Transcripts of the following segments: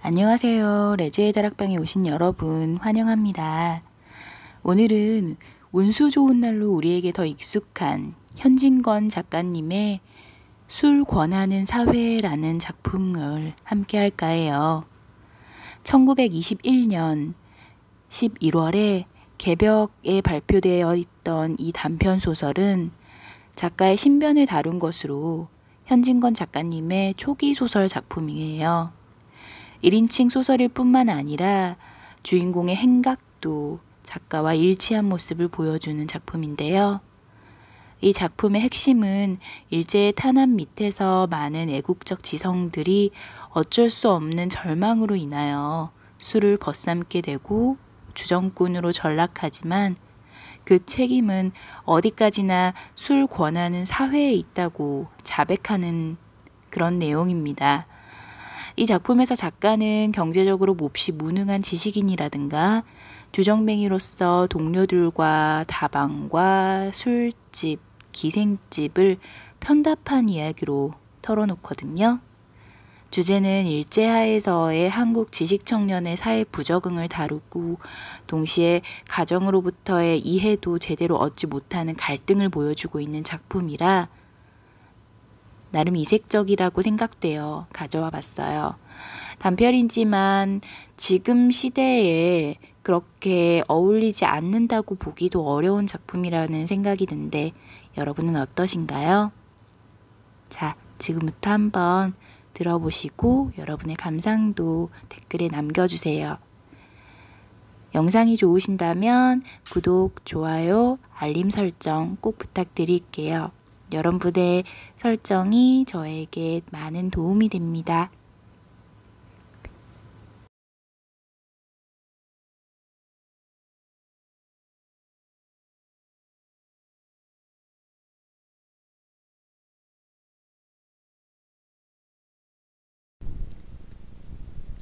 안녕하세요. 레즈의 다락방에 오신 여러분 환영합니다. 오늘은 운수 좋은 날로 우리에게 더 익숙한 현진건 작가님의 술 권하는 사회라는 작품을 함께 할까 해요. 1921년 11월에 개벽에 발표되어 있던 이 단편 소설은 작가의 신변을 다룬 것으로 현진건 작가님의 초기 소설 작품이에요. 1인칭 소설일 뿐만 아니라 주인공의 행각도 작가와 일치한 모습을 보여주는 작품인데요. 이 작품의 핵심은 일제의 탄압 밑에서 많은 애국적 지성들이 어쩔 수 없는 절망으로 인하여 술을 벗삼게 되고 주정꾼으로 전락하지만 그 책임은 어디까지나 술 권하는 사회에 있다고 자백하는 그런 내용입니다. 이 작품에서 작가는 경제적으로 몹시 무능한 지식인이라든가 주정뱅이로서 동료들과 다방과 술집, 기생집을 편답한 이야기로 털어놓거든요. 주제는 일제하에서의 한국 지식청년의 사회 부적응을 다루고 동시에 가정으로부터의 이해도 제대로 얻지 못하는 갈등을 보여주고 있는 작품이라 나름 이색적이라고 생각되어 가져와 봤어요. 단편이지만 지금 시대에 그렇게 어울리지 않는다고 보기도 어려운 작품이라는 생각이 드는데 여러분은 어떠신가요? 자, 지금부터 한번 들어보시고 여러분의 감상도 댓글에 남겨주세요. 영상이 좋으신다면 구독, 좋아요, 알림 설정 꼭 부탁드릴게요. 여러분의 설정이 저에게 많은 도움이 됩니다.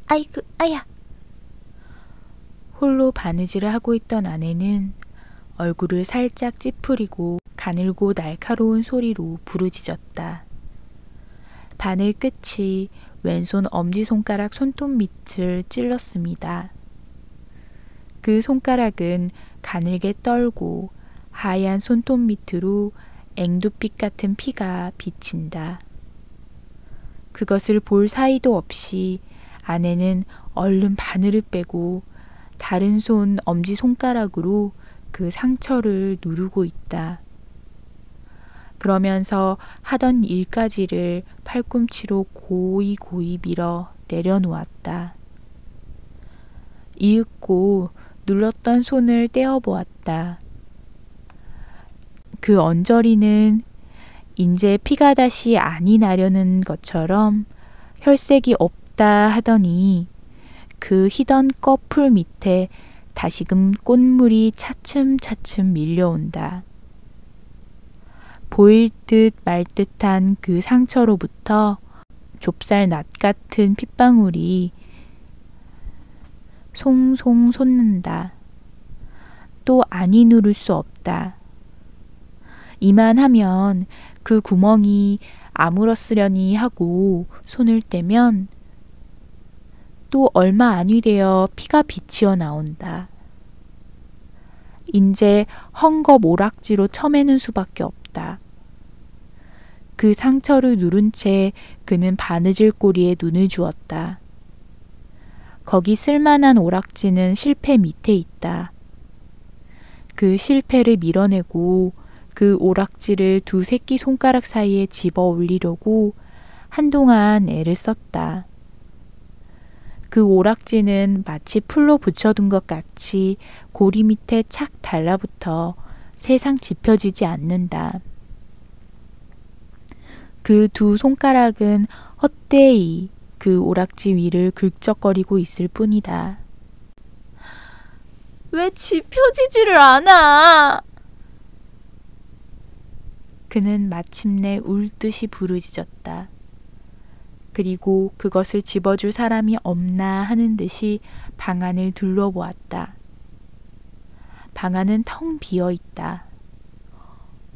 아이고, 아야. 홀로 바느질을 하고 있던 아내는 얼굴을 살짝 찌푸리고 가늘고 날카로운 소리로 부르짖었다. 바늘 끝이 왼손 엄지손가락 손톱 밑을 찔렀습니다. 그 손가락은 가늘게 떨고 하얀 손톱 밑으로 앵두빛 같은 피가 비친다. 그것을 볼 사이도 없이 아내는 얼른 바늘을 빼고 다른 손 엄지손가락으로 그 상처를 누르고 있다. 그러면서 하던 일까지를 팔꿈치로 고이 밀어 내려놓았다. 이윽고 눌렀던 손을 떼어보았다. 그 언저리는 인제 피가 다시 안이 나려는 것처럼 혈색이 없다 하더니 그 희던 꺼풀 밑에 다시금 꽃물이 차츰차츰 밀려온다. 보일 듯 말 듯한 그 상처로부터 좁쌀 낫 같은 핏방울이 송송 솟는다. 또 아니 누를 수 없다. 이만하면 그 구멍이 아물었으려니 하고 손을 떼면 또 얼마 안이 되어 피가 비치어 나온다. 인제 헝겊 오락지로 쳐매는 수밖에 없다. 그 상처를 누른 채 그는 바느질 꼬리에 눈을 주었다. 거기 쓸만한 오락지는 실패 밑에 있다. 그 실패를 밀어내고 그 오락지를 두 새끼 손가락 사이에 집어 올리려고 한동안 애를 썼다. 그 오락지는 마치 풀로 붙여둔 것 같이 고리 밑에 착 달라붙어 세상 짚혀지지 않는다. 그 두 손가락은 헛되이 그 오락지 위를 긁적거리고 있을 뿐이다. 왜 짚혀지지를 않아? 그는 마침내 울듯이 부르짖었다. 그리고 그것을 집어줄 사람이 없나 하는 듯이 방 안을 둘러보았다. 방 안은 텅 비어 있다.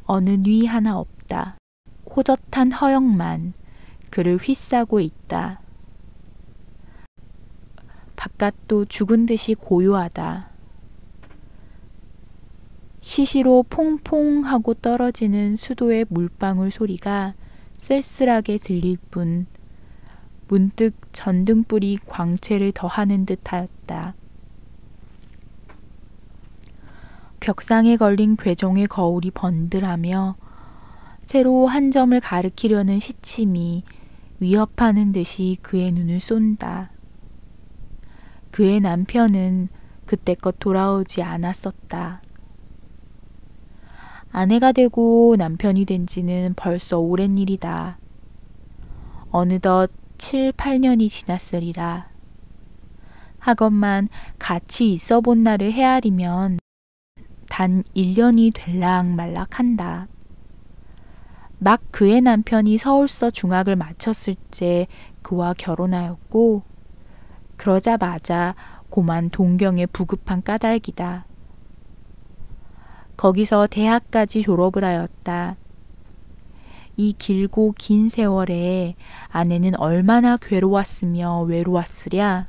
어느 뉘 하나 없다. 호젓한 허영만 그를 휘싸고 있다. 바깥도 죽은 듯이 고요하다. 시시로 퐁퐁 하고 떨어지는 수도의 물방울 소리가 쓸쓸하게 들릴 뿐 문득 전등불이 광채를 더하는 듯하였다. 벽상에 걸린 괴종의 거울이 번들하며 새로 한 점을 가리키려는 시침이 위협하는 듯이 그의 눈을 쏜다. 그의 남편은 그때껏 돌아오지 않았었다. 아내가 되고 남편이 된 지는 벌써 오랜 일이다. 어느덧 7, 8년이 지났으리라. 하건만 같이 있어 본 날을 헤아리면 단 1년이 될락말락한다. 막 그의 남편이 서울서 중학을 마쳤을 때 그와 결혼하였고 그러자마자 고만 동경에 부급한 까닭이다. 거기서 대학까지 졸업을 하였다. 이 길고 긴 세월에 아내는 얼마나 괴로웠으며 외로웠으랴.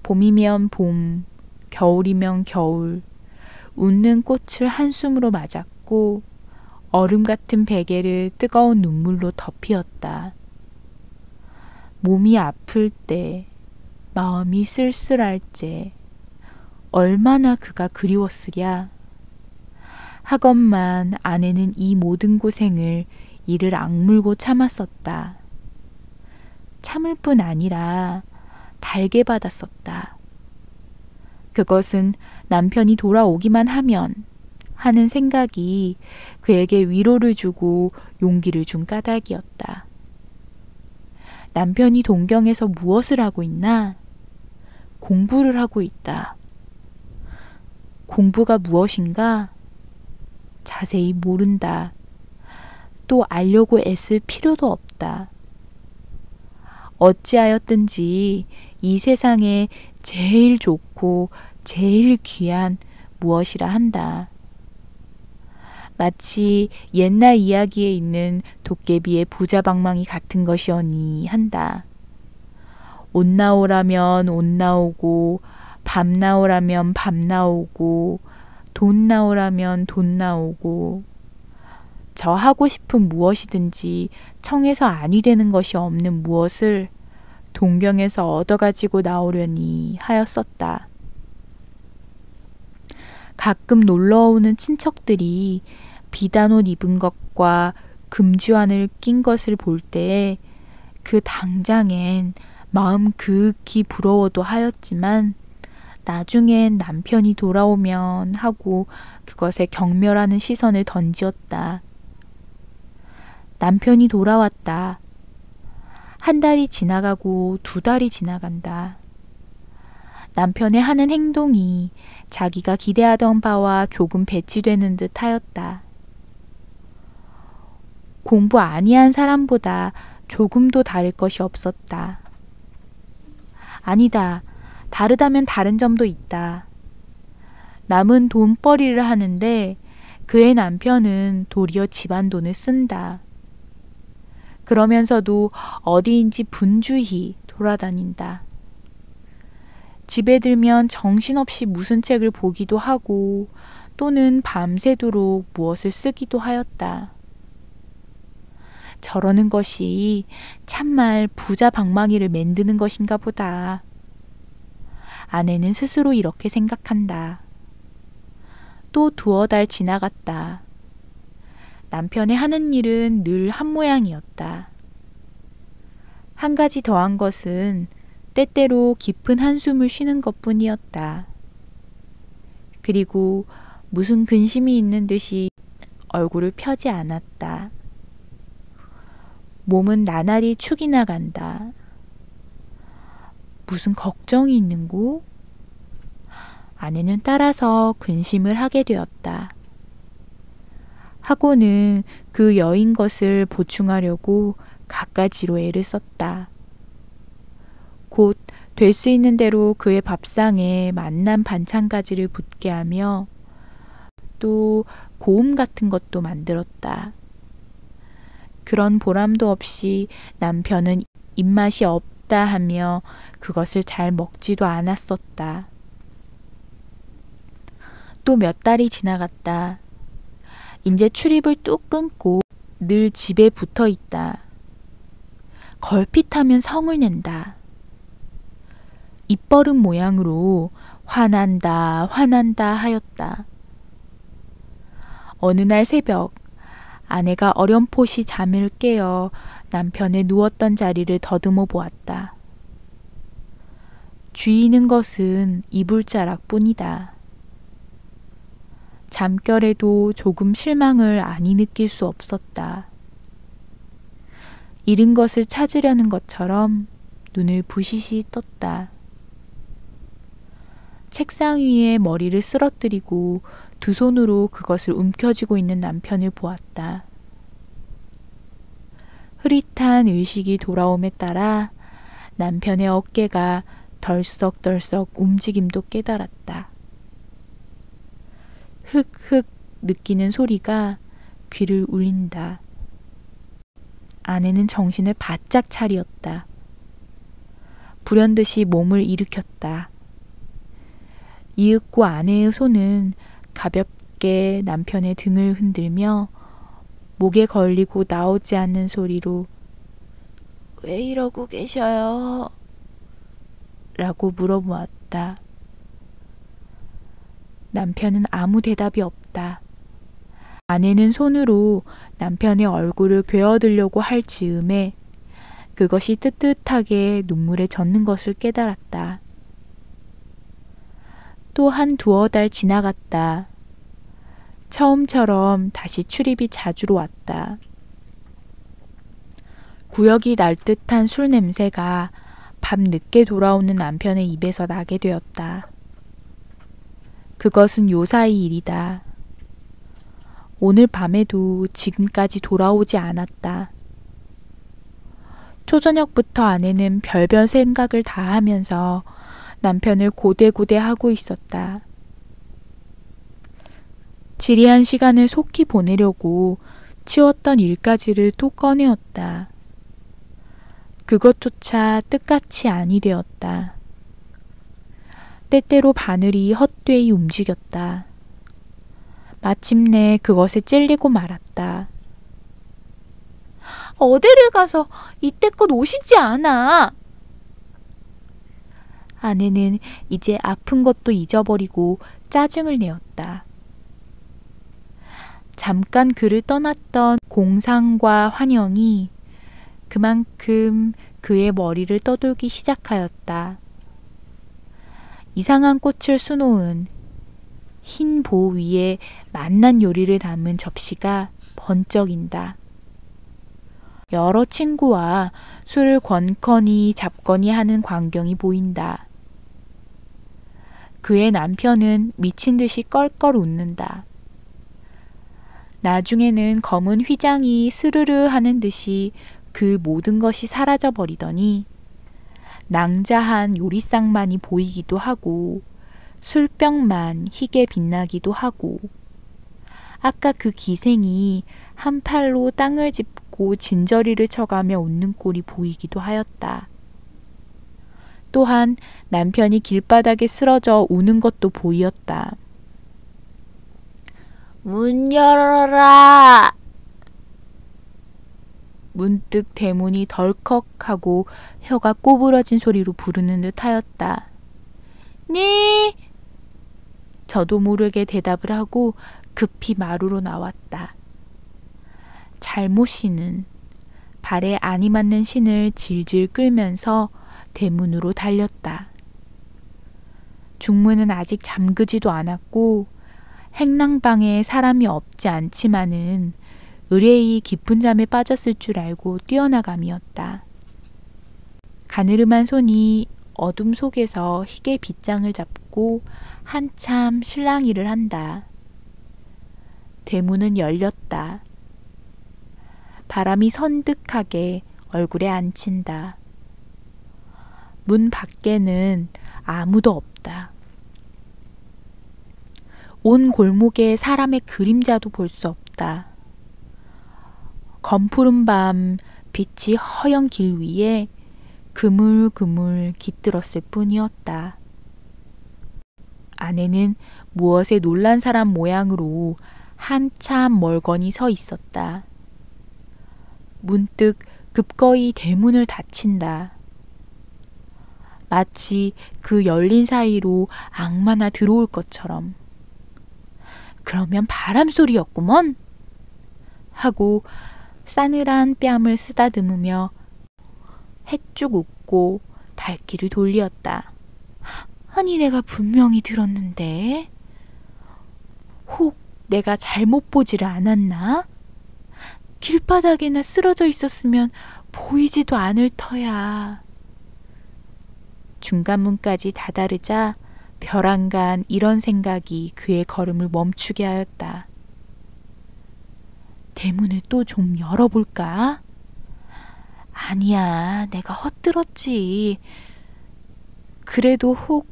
봄이면 봄, 겨울이면 겨울, 웃는 꽃을 한숨으로 맞았고 얼음 같은 베개를 뜨거운 눈물로 덮이었다. 몸이 아플 때, 마음이 쓸쓸할 때 얼마나 그가 그리웠으랴. 하건만 아내는 이 모든 고생을 이를 악물고 참았었다. 참을 뿐 아니라 달게 받았었다. 그것은 남편이 돌아오기만 하면 하는 생각이 그에게 위로를 주고 용기를 준 까닭이었다. 남편이 동경에서 무엇을 하고 있나? 공부를 하고 있다. 공부가 무엇인가? 자세히 모른다. 또 알려고 애쓸 필요도 없다. 어찌하였든지 이 세상에 제일 좋고 제일 귀한 무엇이라 한다. 마치 옛날 이야기에 있는 도깨비의 부자방망이 같은 것이오니 한다. 옷 나오라면 옷 나오고 밥 나오라면 밥 나오고 돈 나오라면 돈 나오고 저 하고 싶은 무엇이든지 청해서 아니 되는 것이 없는 무엇을 동경에서 얻어가지고 나오려니 하였었다. 가끔 놀러오는 친척들이 비단 옷 입은 것과 금주안을 낀 것을 볼 때에 그 당장엔 마음 극히 부러워도 하였지만 나중엔 남편이 돌아오면 하고 그것에 경멸하는 시선을 던지었다. 남편이 돌아왔다. 한 달이 지나가고 두 달이 지나간다. 남편의 하는 행동이 자기가 기대하던 바와 조금 배치되는 듯 하였다. 공부 아니한 사람보다 조금도 다를 것이 없었다. 아니다. 다르다면 다른 점도 있다. 남은 돈벌이를 하는데 그의 남편은 도리어 집안 돈을 쓴다. 그러면서도 어디인지 분주히 돌아다닌다. 집에 들면 정신없이 무슨 책을 보기도 하고 또는 밤새도록 무엇을 쓰기도 하였다. 저러는 것이 참말 부자 방망이를 만드는 것인가 보다. 아내는 스스로 이렇게 생각한다. 또 두어 달 지나갔다. 남편의 하는 일은 늘 한 모양이었다. 한 가지 더한 것은 때때로 깊은 한숨을 쉬는 것뿐이었다. 그리고 무슨 근심이 있는 듯이 얼굴을 펴지 않았다. 몸은 나날이 축이 나간다. 무슨 걱정이 있는고? 아내는 따라서 근심을 하게 되었다. 하고는 그 여인 것을 보충하려고 갖가지로 애를 썼다. 곧 될 수 있는 대로 그의 밥상에 맛난 반찬가지를 붙게 하며 또 고음 같은 것도 만들었다. 그런 보람도 없이 남편은 입맛이 맛있다 하며 그것을 잘 먹지도 않았었다. 또 몇 달이 지나갔다. 이제 출입을 뚝 끊고 늘 집에 붙어 있다. 걸핏하면 성을 낸다. 입버릇 모양으로 화난다, 화난다 하였다. 어느 날 새벽 아내가 어렴풋이 잠을 깨어 남편의 누웠던 자리를 더듬어 보았다. 쥐이는 것은 이불자락 뿐이다. 잠결에도 조금 실망을 아니 느낄 수 없었다. 잃은 것을 찾으려는 것처럼 눈을 부시시 떴다. 책상 위에 머리를 쓰러뜨리고 두 손으로 그것을 움켜쥐고 있는 남편을 보았다. 흐릿한 의식이 돌아옴에 따라 남편의 어깨가 덜썩덜썩 움직임도 깨달았다. 흑흑 느끼는 소리가 귀를 울린다. 아내는 정신을 바짝 차리었다. 불현듯이 몸을 일으켰다. 이윽고 아내의 손은 가볍게 남편의 등을 흔들며 목에 걸리고 나오지 않는 소리로 왜 이러고 계셔요? 라고 물어보았다. 남편은 아무 대답이 없다. 아내는 손으로 남편의 얼굴을 괴어들려고 할 즈음에 그것이 뜨뜻하게 눈물에 젖는 것을 깨달았다. 또 한 두어 달 지나갔다. 처음처럼 다시 출입이 자주로 왔다. 구역이 날 듯한 술 냄새가 밤 늦게 돌아오는 남편의 입에서 나게 되었다. 그것은 요사이 일이다. 오늘 밤에도 지금까지 돌아오지 않았다. 초저녁부터 아내는 별별 생각을 다 하면서 남편을 고대고대 하고 있었다. 지리한 시간을 속히 보내려고 치웠던 일가지를 또 꺼내었다. 그것조차 뜻같이 아니 되었다. 때때로 바늘이 헛되이 움직였다. 마침내 그것에 찔리고 말았다. 어디를 가서 이때껏 오시지 않아? 아내는 이제 아픈 것도 잊어버리고 짜증을 내었다. 잠깐 그를 떠났던 공상과 환영이 그만큼 그의 머리를 떠돌기 시작하였다. 이상한 꽃을 수놓은 흰 보 위에 맛난 요리를 담은 접시가 번쩍인다. 여러 친구와 술을 권커니 잡거니 하는 광경이 보인다. 그의 남편은 미친 듯이 껄껄 웃는다. 나중에는 검은 휘장이 스르르 하는 듯이 그 모든 것이 사라져 버리더니 낭자한 요리상만이 보이기도 하고 술병만 희게 빛나기도 하고 아까 그 기생이 한 팔로 땅을 짚고 진저리를 쳐가며 웃는 꼴이 보이기도 하였다. 또한 남편이 길바닥에 쓰러져 우는 것도 보이었다. 문 열어라! 문득 대문이 덜컥하고 혀가 꼬부러진 소리로 부르는 듯 하였다. 네? 저도 모르게 대답을 하고 급히 마루로 나왔다. 잘못이는 발에 안이 맞는 신을 질질 끌면서 대문으로 달렸다. 중문은 아직 잠그지도 않았고 행랑방에 사람이 없지 않지만은 의뢰이 깊은 잠에 빠졌을 줄 알고 뛰어나감이었다. 가느름한 손이 어둠 속에서 희게 빗장을 잡고 한참 실랑이를 한다. 대문은 열렸다. 바람이 선득하게 얼굴에 안친다. 문 밖에는 아무도 없다. 온 골목에 사람의 그림자도 볼 수 없다. 검푸른 밤 빛이 허연 길 위에 그물그물 깃들었을 뿐이었다. 아내는 무엇에 놀란 사람 모양으로 한참 멀거니 서 있었다. 문득 급거이 대문을 닫힌다. 마치 그 열린 사이로 악마나 들어올 것처럼. 그러면 바람 소리였구먼 하고 싸늘한 뺨을 쓰다듬으며 해쭉 웃고 발길을 돌리었다. 아니 내가 분명히 들었는데 혹 내가 잘못 보지를 않았나? 길바닥에나 쓰러져 있었으면 보이지도 않을 터야. 중간문까지 다다르자 벼랑간 이런 생각이 그의 걸음을 멈추게 하였다. 대문을 또 좀 열어볼까? 아니야, 내가 헛들었지. 그래도 혹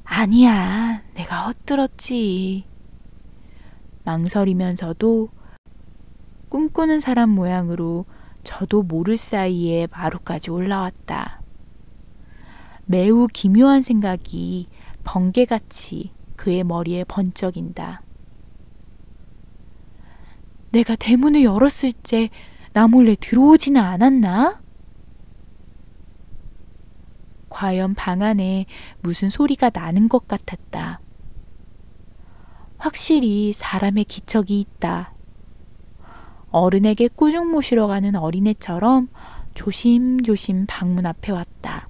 아니야, 내가 헛들었지. 망설이면서도 꿈꾸는 사람 모양으로 저도 모를 사이에 마루까지 올라왔다. 매우 기묘한 생각이 번개같이 그의 머리에 번쩍인다. 내가 대문을 열었을 때 나 몰래 들어오지는 않았나? 과연 방 안에 무슨 소리가 나는 것 같았다. 확실히 사람의 기척이 있다. 어른에게 꾸중 모시러 가는 어린애처럼 조심조심 방문 앞에 왔다.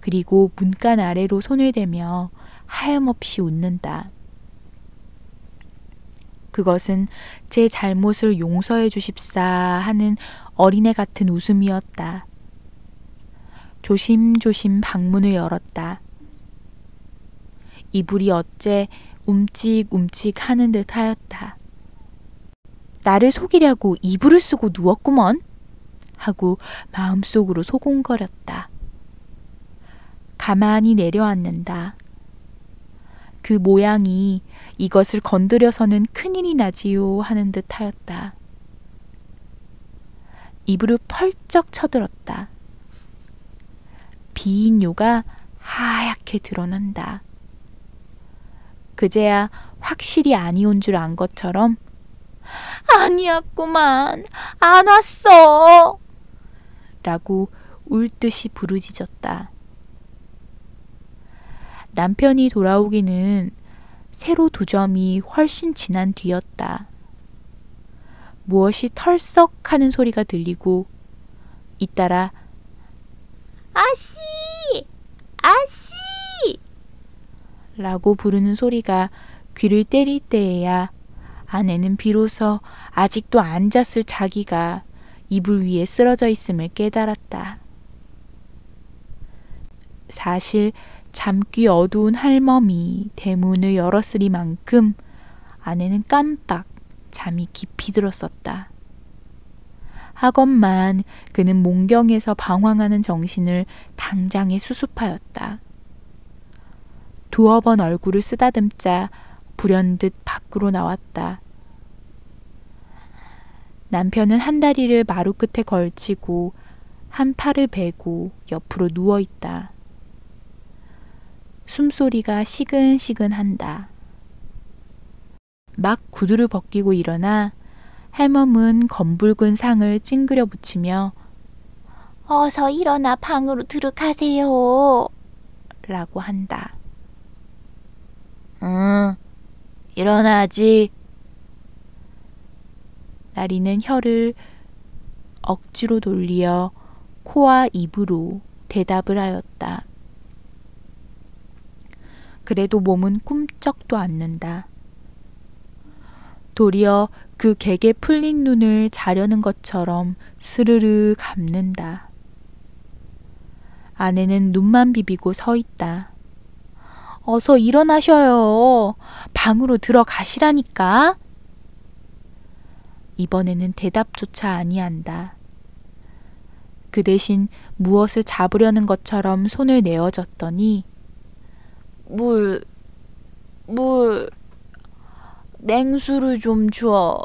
그리고 문간 아래로 손을 대며 하염없이 웃는다. 그것은 제 잘못을 용서해 주십사 하는 어린애 같은 웃음이었다. 조심조심 방문을 열었다. 이불이 어째 움직움직 하는 듯 하였다. 나를 속이려고 이불을 쓰고 누웠구먼 하고 마음속으로 소곤거렸다. 가만히 내려앉는다. 그 모양이 이것을 건드려서는 큰일이 나지요 하는 듯 하였다. 이불을 펄쩍 쳐들었다. 비인요가 하얗게 드러난다. 그제야 확실히 아니온 줄 안 것처럼 아니었구만. 안 왔어. 라고 울듯이 부르짖었다. 남편이 돌아오기는 세로 2점이 훨씬 지난 뒤였다. 무엇이 털썩 하는 소리가 들리고 잇따라 아씨! 아씨! 라고 부르는 소리가 귀를 때릴 때에야 아내는 비로소 아직도 앉았을 자기가 이불 위에 쓰러져 있음을 깨달았다. 사실 잠귀 어두운 할멈이 대문을 열었으리만큼 아내는 깜빡 잠이 깊이 들었었다. 하건만 그는 몽경에서 방황하는 정신을 당장에 수습하였다. 두어 번 얼굴을 쓰다듬자 불현듯 밖으로 나왔다. 남편은 한 다리를 마루 끝에 걸치고 한 팔을 베고 옆으로 누워있다. 숨소리가 시근시근한다. 막 구두를 벗기고 일어나 할멈은 검붉은 상을 찡그려 붙이며 어서 일어나 방으로 들어가세요. 라고 한다. 응, 일어나지. 나리는 혀를 억지로 돌리어 코와 입으로 대답을 하였다. 그래도 몸은 꿈쩍도 않는다. 도리어 그 객에 풀린 눈을 자려는 것처럼 스르르 감는다. 아내는 눈만 비비고 서 있다. 어서 일어나셔요. 방으로 들어가시라니까. 이번에는 대답조차 아니한다. 그 대신 무엇을 잡으려는 것처럼 손을 내어줬더니 냉수를 좀 줘.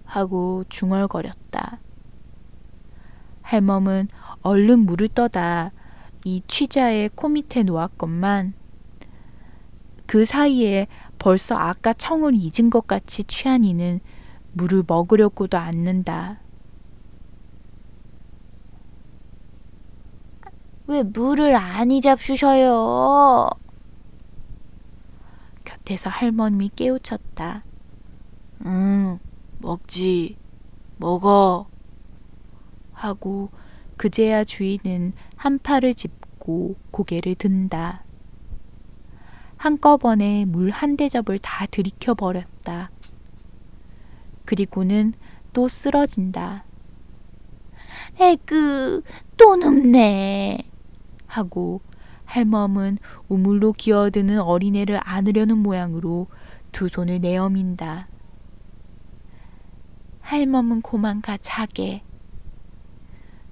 하고 중얼거렸다. 할멈은 얼른 물을 떠다 이 취자의 코 밑에 놓았건만 그 사이에 벌써 아까 청을 잊은 것 같이 취한 이는 물을 먹으려고도 않는다. 왜 물을 안 잊잡수셔요? 곁에서 할멈이 깨우쳤다. 먹지. 먹어. 하고 그제야 주인은 한 팔을 짚고 고개를 든다. 한꺼번에 물 한 대접을 다 들이켜 버렸다. 그리고는 또 쓰러진다. 에그, 또 눕네. 하고 할멈은 우물로 기어드는 어린애를 안으려는 모양으로 두 손을 내어민다. 할멈은 고만가 자게.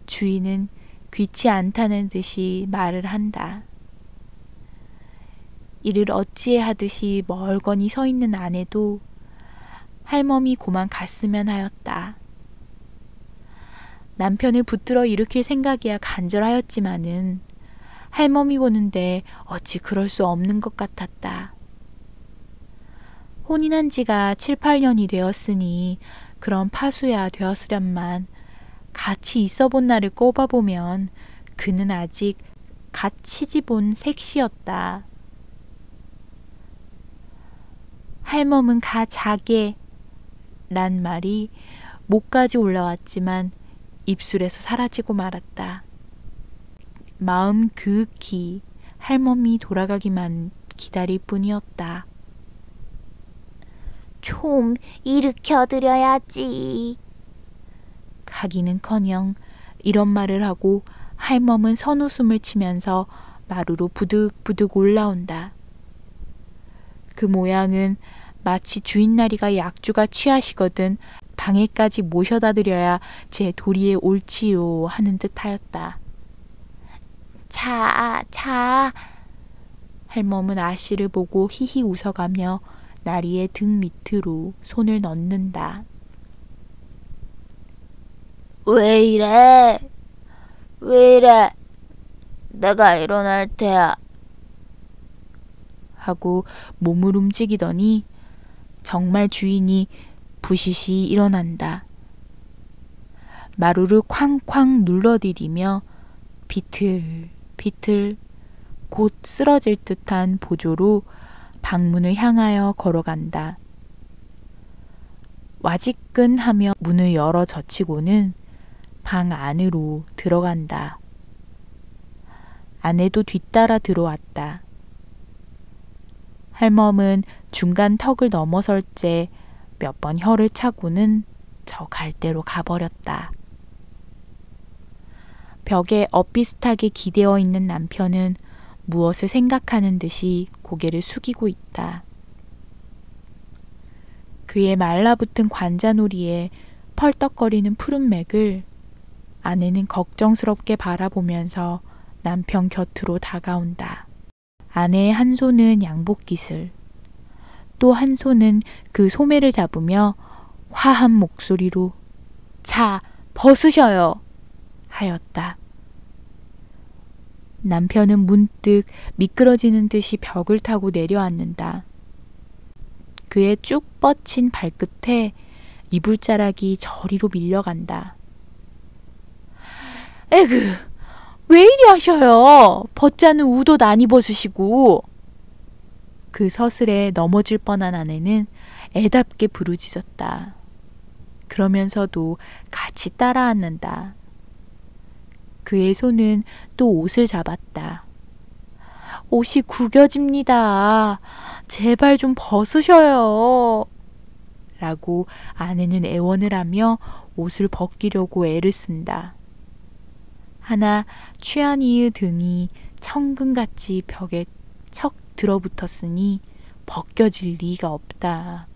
주인은 귀치 않다는 듯이 말을 한다. 이를 어찌해 하듯이 멀거니 서 있는 아내도 할멈이 고만 갔으면 하였다. 남편을 붙들어 일으킬 생각이야 간절하였지만은 할멈이 보는데 어찌 그럴 수 없는 것 같았다. 혼인한 지가 7, 8년이 되었으니 그런 파수야 되었으련만 같이 있어 본 날을 꼽아보면 그는 아직 갓 시집온 색시였다. 할멈은 가 자게 란 말이 목까지 올라왔지만 입술에서 사라지고 말았다. 마음 그윽히 할멈이 돌아가기만 기다릴 뿐이었다. 좀 일으켜드려야지. 가기는커녕 이런 말을 하고 할멈은 선웃음을 치면서 마루로 부득부득 올라온다. 그 모양은 마치 주인나리가 약주가 취하시거든 방에까지 모셔다 드려야 제 도리에 옳지요 하는 듯하였다. 자. 할멈은 아씨를 보고 히히 웃어가며 나리의 등 밑으로 손을 넣는다. 왜 이래? 왜 이래? 내가 일어날 테야. 하고 몸을 움직이더니 정말 주인이 부시시 일어난다. 마루를 쾅쾅 눌러디디며 비틀비틀 곧 쓰러질 듯한 보조로 방문을 향하여 걸어간다. 와지끈하며 문을 열어 젖히고는 방 안으로 들어간다. 아내도 뒤따라 들어왔다. 할멈은 중간 턱을 넘어설 때 몇 번 혀를 차고는 저 갈대로 가버렸다. 벽에 엇비슷하게 기대어 있는 남편은 무엇을 생각하는 듯이 고개를 숙이고 있다. 그의 말라붙은 관자놀이에 펄떡거리는 푸른 맥을 아내는 걱정스럽게 바라보면서 남편 곁으로 다가온다. 아내의 한 손은 양복깃을, 또 한 손은 그 소매를 잡으며 화한 목소리로 자, 벗으셔요! 하였다. 남편은 문득 미끄러지는 듯이 벽을 타고 내려앉는다. 그의 쭉 뻗친 발끝에 이불자락이 저리로 밀려간다. 에그, 왜 이리 하셔요? 벗자는 우도 안 입어으시고. 그 서슬에 넘어질 뻔한 아내는 애답게 부르짖었다. 그러면서도 같이 따라앉는다. 그의 손은 또 옷을 잡았다. 옷이 구겨집니다. 제발 좀 벗으셔요. 라고 아내는 애원을 하며 옷을 벗기려고 애를 쓴다. 하나 취한 이의 등이 청근같이 벽에 척 들어붙었으니 벗겨질 리가 없다.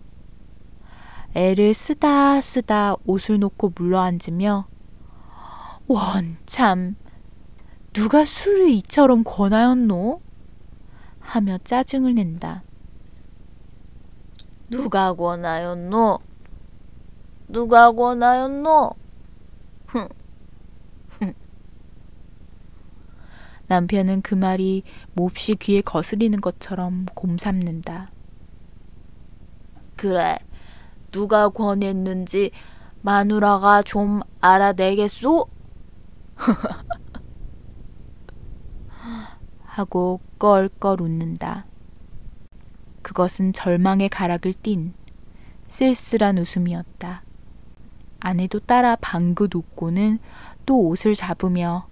애를 쓰다 옷을 놓고 물러앉으며 원참 누가 술을 이처럼 권하였노? 하며 짜증을 낸다. 누가 권하였노? 누가 권하였노? 남편은 그 말이 몹시 귀에 거스리는 것처럼 곰삼는다. 그래, 누가 권했는지 마누라가 좀 알아내겠소? 하고 껄껄 웃는다. 그것은 절망의 가락을 띤 쓸쓸한 웃음이었다. 아내도 따라 방긋 웃고는 또 옷을 잡으며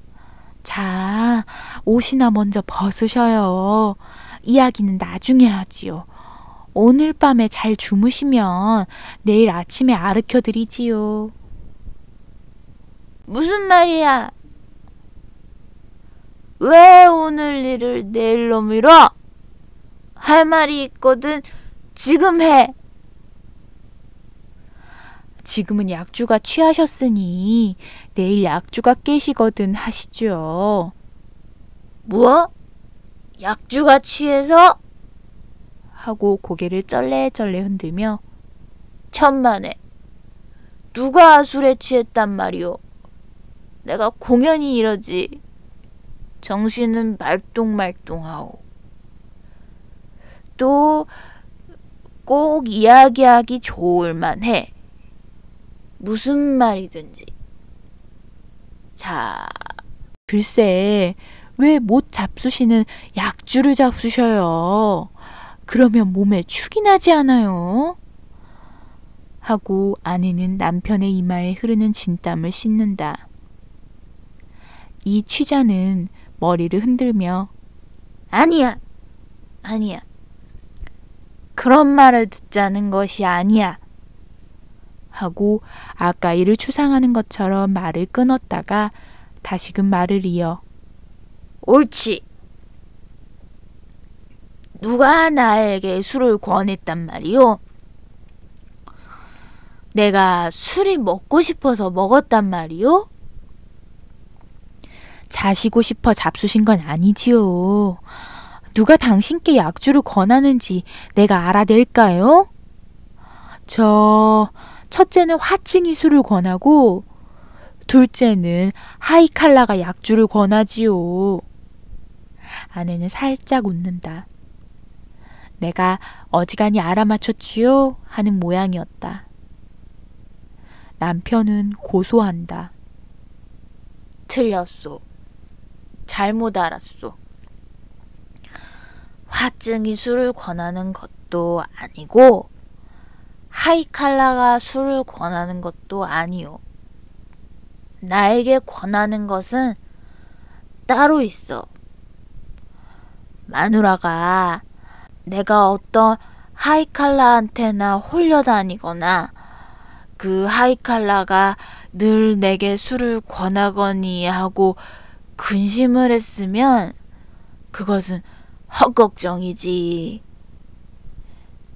자, 옷이나 먼저 벗으셔요. 이야기는 나중에 하지요. 오늘 밤에 잘 주무시면 내일 아침에 아르켜 드리지요. 무슨 말이야? 왜 오늘 일을 내일로 미뤄? 할 말이 있거든 지금 해. 지금은 약주가 취하셨으니 내일 약주가 깨시거든 하시죠. 뭐? 약주가 취해서? 하고 고개를 쩔레쩔레 흔들며 천만에. 누가 술에 취했단 말이오? 내가 공연히 이러지. 정신은 말똥말똥하오. 또 꼭 이야기하기 좋을만해. 무슨 말이든지. 자, 글쎄 왜 못 잡수시는 약주를 잡수셔요. 그러면 몸에 축이 나지 않아요? 하고 아내는 남편의 이마에 흐르는 진땀을 씻는다. 이 취자는 머리를 흔들며 아니야. 아니야. 그런 말을 듣자는 것이 아니야. 하고 아까 이를 추상하는 것처럼 말을 끊었다가 다시금 말을 이어 옳지. 누가 나에게 술을 권했단 말이오? 내가 술이 먹고 싶어서 먹었단 말이오? 자시고 싶어 잡수신 건 아니지요. 누가 당신께 약주를 권하는지 내가 알아낼까요? 첫째는 화증이 술을 권하고 둘째는 하이칼라가 약주를 권하지요. 아내는 살짝 웃는다. 내가 어지간히 알아맞혔지요? 하는 모양이었다. 남편은 고소한다. 틀렸소. 잘못 알았소. 화증이 술을 권하는 것도 아니고 하이칼라가 술을 권하는 것도 아니오. 나에게 권하는 것은 따로 있어. 마누라가 내가 어떤 하이칼라한테나 홀려다니거나 그 하이칼라가 늘 내게 술을 권하거니 하고 근심을 했으면 그것은 헛걱정이지.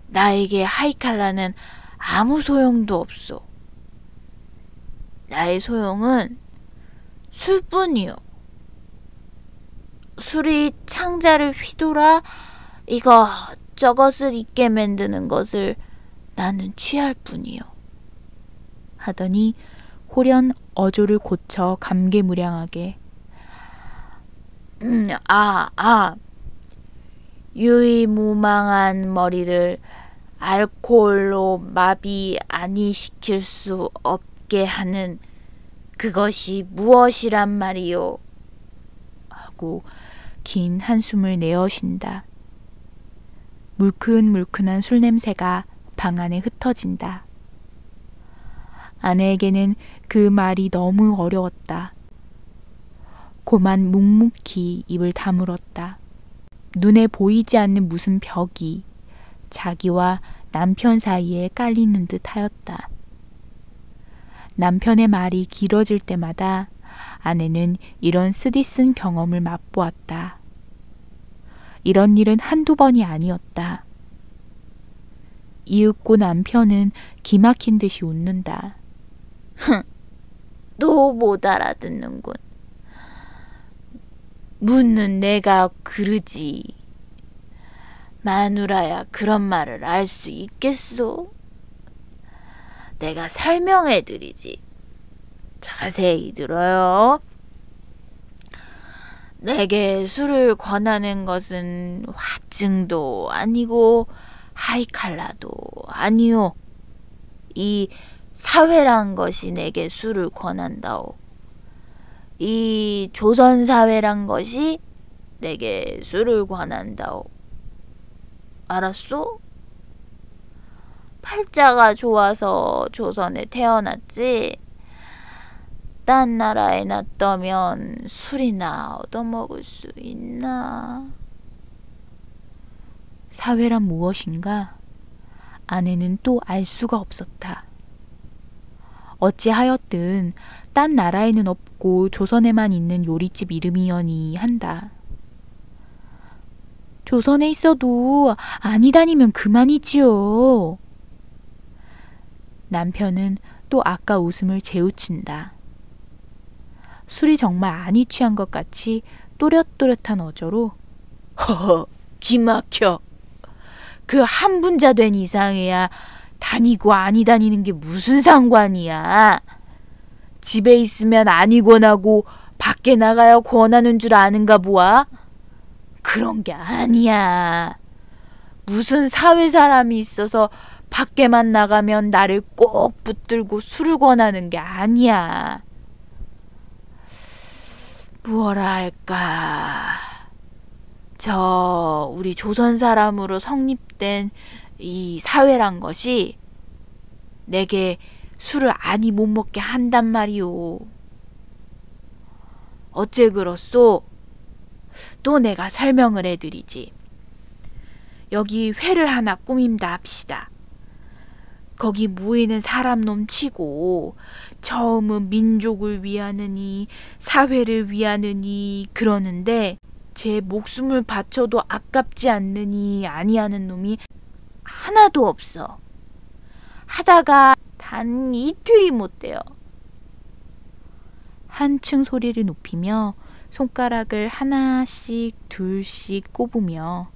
나에게 하이칼라는 아무 소용도 없어. 나의 소용은 술뿐이요. 술이 창자를 휘돌아 이것저것을 잊게 만드는 것을 나는 취할 뿐이요. 하더니 홀연 어조를 고쳐 감개무량하게 유의무망한 머리를 알코올로 마비 아니시킬 수 없게 하는 그것이 무엇이란 말이요? 하고 긴 한숨을 내어 쉰다. 물큰물큰한 술 냄새가 방 안에 흩어진다. 아내에게는 그 말이 너무 어려웠다. 고만 묵묵히 입을 다물었다. 눈에 보이지 않는 무슨 벽이 자기와 남편 사이에 깔리는 듯 하였다. 남편의 말이 길어질 때마다 아내는 이런 쓰디쓴 경험을 맛보았다. 이런 일은 한두 번이 아니었다. 이윽고 남편은 기막힌 듯이 웃는다. 또 못 알아듣는군. 묻는 내가 그러지. 마누라야 그런 말을 알 수 있겠소? 내가 설명해 드리지. 자세히 들어요. 내게 술을 권하는 것은 화증도 아니고 하이칼라도 아니오. 이 사회란 것이 내게 술을 권한다오. 이 조선사회란 것이 내게 술을 권한다오. 알았소? 팔자가 좋아서 조선에 태어났지. 딴 나라에 놨더면 술이나 얻어먹을 수 있나? 사회란 무엇인가? 아내는 또 알 수가 없었다. 어찌하였든 딴 나라에는 없고 조선에만 있는 요리집 이름이여니 한다. 조선에 있어도 아니다니면 그만이지요. 남편은 또 아까 웃음을 재우친다. 술이 정말 안이 취한 것 같이 또렷또렷한 어조로 허허 기막혀. 그 한 분자 된 이상해야 다니고 아니 다니는 게 무슨 상관이야. 집에 있으면 아니 권하고 밖에 나가야 권하는 줄 아는가 보아? 그런 게 아니야. 무슨 사회 사람이 있어서 밖에만 나가면 나를 꼭 붙들고 술을 권하는 게 아니야. 무엇라 할까. 우리 조선 사람으로 성립된 이 사회란 것이 내게 술을 아니 못 먹게 한단 말이오. 어째 그렇소? 또 내가 설명을 해드리지. 여기 회를 하나 꾸민다 합시다. 거기 모이는 사람놈 치고 처음은 민족을 위하느니 사회를 위하느니 그러는데 제 목숨을 바쳐도 아깝지 않느니 아니하는 놈이 하나도 없어. 하다가 단 이틀이 못 돼요. 한층 소리를 높이며 손가락을 하나씩 둘씩 꼽으며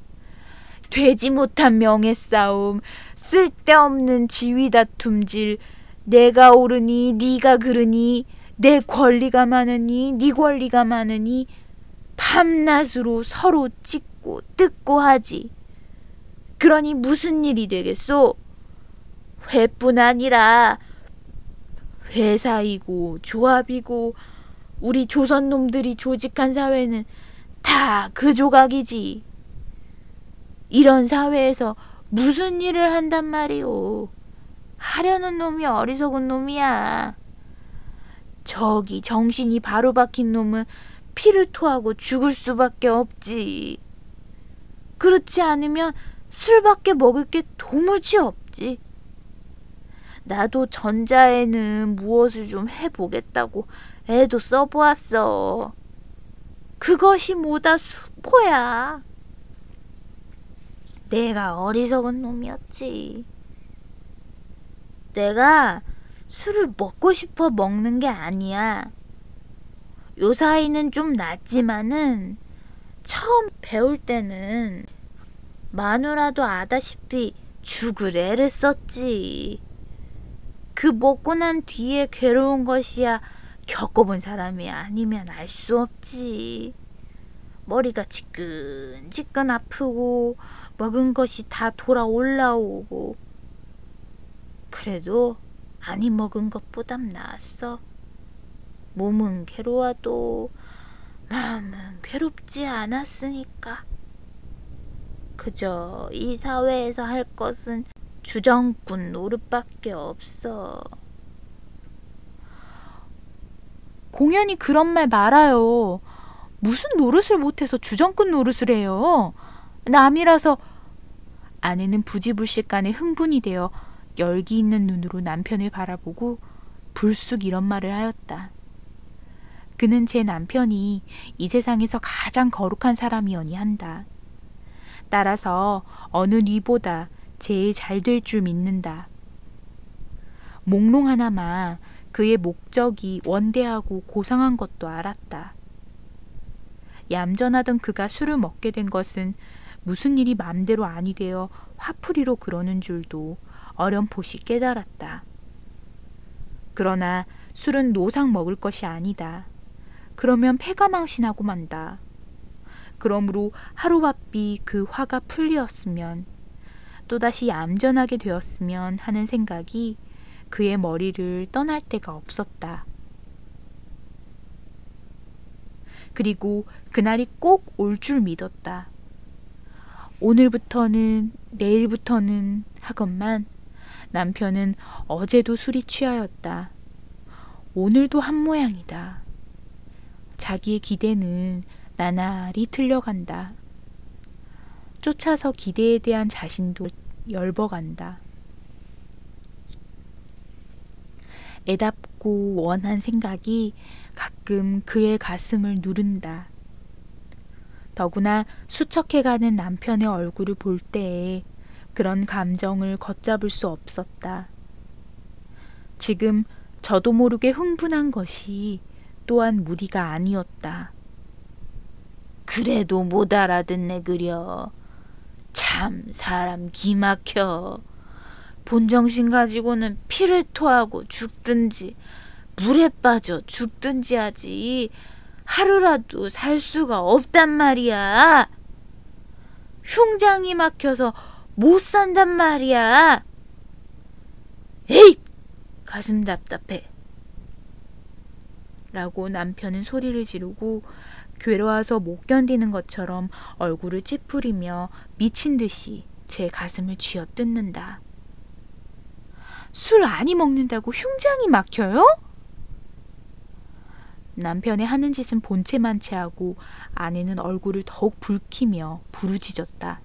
되지 못한 명예싸움, 쓸데없는 지위다툼질, 내가 옳으니 네가 그르니, 내 권리가 많으니 네 권리가 많으니 밤낮으로 서로 찢고 뜯고 하지. 그러니 무슨 일이 되겠소? 회뿐 아니라 회사이고 조합이고 우리 조선 놈들이 조직한 사회는 다 그 조각이지. 이런 사회에서 무슨 일을 한단 말이오. 하려는 놈이 어리석은 놈이야. 저기 정신이 바로 박힌 놈은 피를 토하고 죽을 수밖에 없지. 그렇지 않으면 술밖에 먹을 게 도무지 없지. 나도 전자에는 무엇을 좀 해보겠다고 애도 써보았어. 그것이 뭐다 수포야. 내가 어리석은 놈이었지. 내가 술을 먹고 싶어 먹는 게 아니야. 요 사이는 좀 낫지만은 처음 배울 때는 마누라도 아다시피 죽을 애를 썼지. 그 먹고 난 뒤에 괴로운 것이야 겪어본 사람이 아니면 알 수 없지. 머리가 지끈지끈 아프고 먹은 것이 다 돌아 올라오고. 그래도 아니 먹은 것보단 나았어. 몸은 괴로워도 마음은 괴롭지 않았으니까. 그저 이 사회에서 할 것은 주정꾼 노릇밖에 없어. 공연히 그런 말 말아요. 무슨 노릇을 못해서 주정꾼 노릇을 해요. 남이라서. 아내는 부지불식간에 흥분이 되어 열기 있는 눈으로 남편을 바라보고 불쑥 이런 말을 하였다. 그는 제 남편이 이 세상에서 가장 거룩한 사람이오니 한다. 따라서 어느 리보다 제일 잘 될 줄 믿는다. 몽롱 하나마 그의 목적이 원대하고 고상한 것도 알았다. 얌전하던 그가 술을 먹게 된 것은 무슨 일이 맘대로 아니 되어 화풀이로 그러는 줄도 어렴풋이 깨달았다. 그러나 술은 노상 먹을 것이 아니다. 그러면 패가 망신하고 만다. 그러므로 하루바삐 그 화가 풀리었으면, 또다시 얌전하게 되었으면 하는 생각이 그의 머리를 떠날 데가 없었다. 그리고 그날이 꼭 올 줄 믿었다. 오늘부터는, 내일부터는 하건만 남편은 어제도 술이 취하였다. 오늘도 한 모양이다. 자기의 기대는 나날이 틀려간다. 쫓아서 기대에 대한 자신도 열버간다. 애답고 원한 생각이 가끔 그의 가슴을 누른다. 더구나 수척해가는 남편의 얼굴을 볼 때에 그런 감정을 걷잡을 수 없었다. 지금 저도 모르게 흥분한 것이 또한 무리가 아니었다. 그래도 못 알아듣네 그려. 참 사람 기막혀. 본정신 가지고는 피를 토하고 죽든지 물에 빠져 죽든지 하지 하루라도 살 수가 없단 말이야. 흉장이 막혀서 못 산단 말이야. 에잇! 가슴 답답해. 라고 남편은 소리를 지르고 괴로워서 못 견디는 것처럼 얼굴을 찌푸리며 미친 듯이 제 가슴을 쥐어뜯는다. 술 많이 먹는다고 흉장이 막혀요? 남편의 하는 짓은 본체만치 하고 아내는 얼굴을 더욱 붉히며 부르짖었다.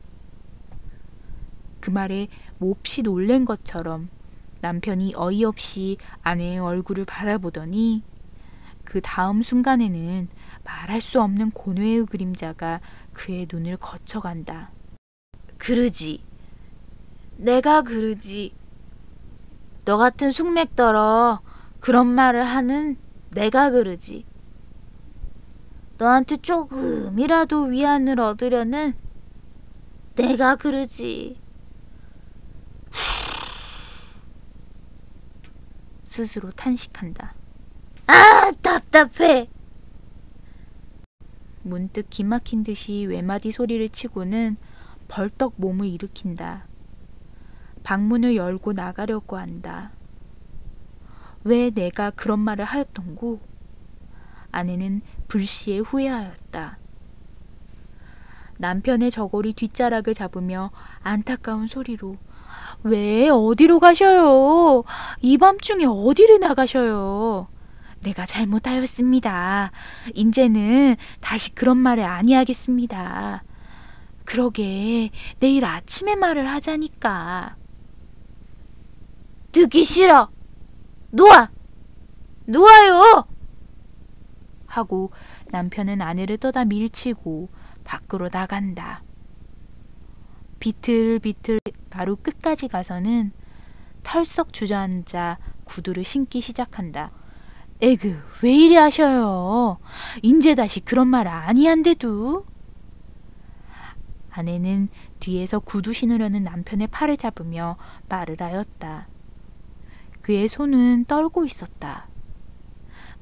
그 말에 몹시 놀란 것처럼 남편이 어이없이 아내의 얼굴을 바라보더니 그 다음 순간에는 말할 수 없는 고뇌의 그림자가 그의 눈을 거쳐간다. 그러지. 내가 그러지. 너 같은 숙맥더러 그런 말을 하는 내가 그러지. 너한테 조금이라도 위안을 얻으려는 내가 그러지. 스스로 탄식한다. 아, 답답해. 문득 기막힌 듯이 외마디 소리를 치고는 벌떡 몸을 일으킨다. 방문을 열고 나가려고 한다. 왜 내가 그런 말을 하였던고? 아내는 불시에 후회하였다. 남편의 저고리 뒷자락을 잡으며 안타까운 소리로 왜 어디로 가셔요? 이 밤중에 어디를 나가셔요? 내가 잘못하였습니다. 인제는 다시 그런 말을 아니하겠습니다. 그러게 내일 아침에 말을 하자니까. 듣기 싫어. 놓아. 놓아요. 하고 남편은 아내를 떠다 밀치고 밖으로 나간다. 비틀비틀 바로 끝까지 가서는 털썩 주저앉아 구두를 신기 시작한다. 에그, 왜 이리 하셔요? 인제 다시 그런 말 아니한데도. 아내는 뒤에서 구두 신으려는 남편의 팔을 잡으며 말을 하였다. 그의 손은 떨고 있었다.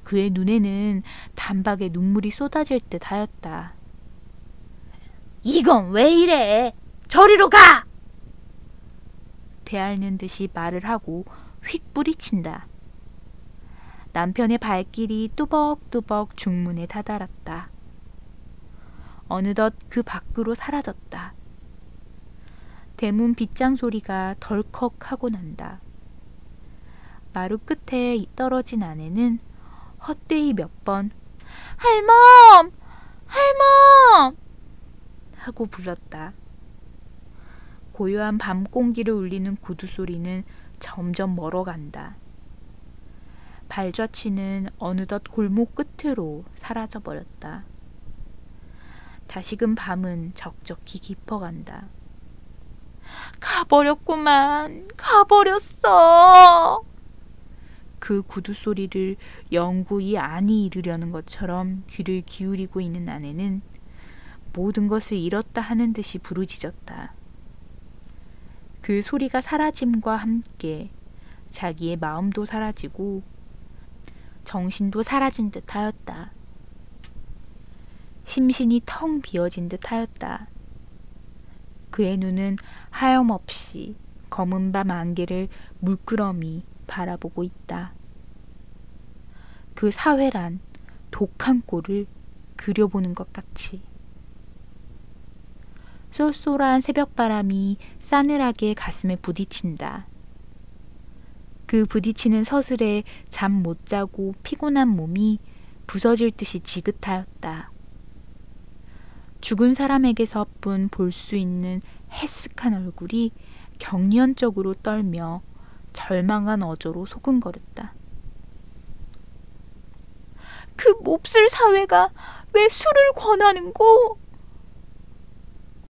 그의 눈에는 단박에 눈물이 쏟아질 듯 하였다. 이건 왜 이래? 저리로 가! 대앓는 듯이 말을 하고 휙 뿌리친다. 남편의 발길이 뚜벅뚜벅 중문에 다다랐다. 어느덧 그 밖으로 사라졌다. 대문 빗장 소리가 덜컥 하고 난다. 마루 끝에 떨어진 아내는 헛되이 몇 번 할멈! 할멈! 하고 불렀다. 고요한 밤 공기를 울리는 구두 소리는 점점 멀어간다. 발자취는 어느덧 골목 끝으로 사라져버렸다. 다시금 밤은 적적히 깊어간다. 가버렸구만. 가버렸어. 그 구두 소리를 영구히 안이 이르려는 것처럼 귀를 기울이고 있는 아내는 모든 것을 잃었다 하는 듯이 부르짖었다. 그 소리가 사라짐과 함께 자기의 마음도 사라지고 정신도 사라진 듯 하였다. 심신이 텅 비어진 듯 하였다. 그의 눈은 하염없이 검은 밤 안개를 물끄러미 바라보고 있다. 그 사회란 독한 꼴을 그려보는 것 같이. 쏠쏠한 새벽바람이 싸늘하게 가슴에 부딪힌다. 그 부딪히는 서슬에 잠 못 자고 피곤한 몸이 부서질 듯이 지긋하였다. 죽은 사람에게서뿐 볼 수 있는 해쓱한 얼굴이 경련적으로 떨며 절망한 어조로 소근거렸다. 그 몹쓸 사회가 왜 술을 권하는고?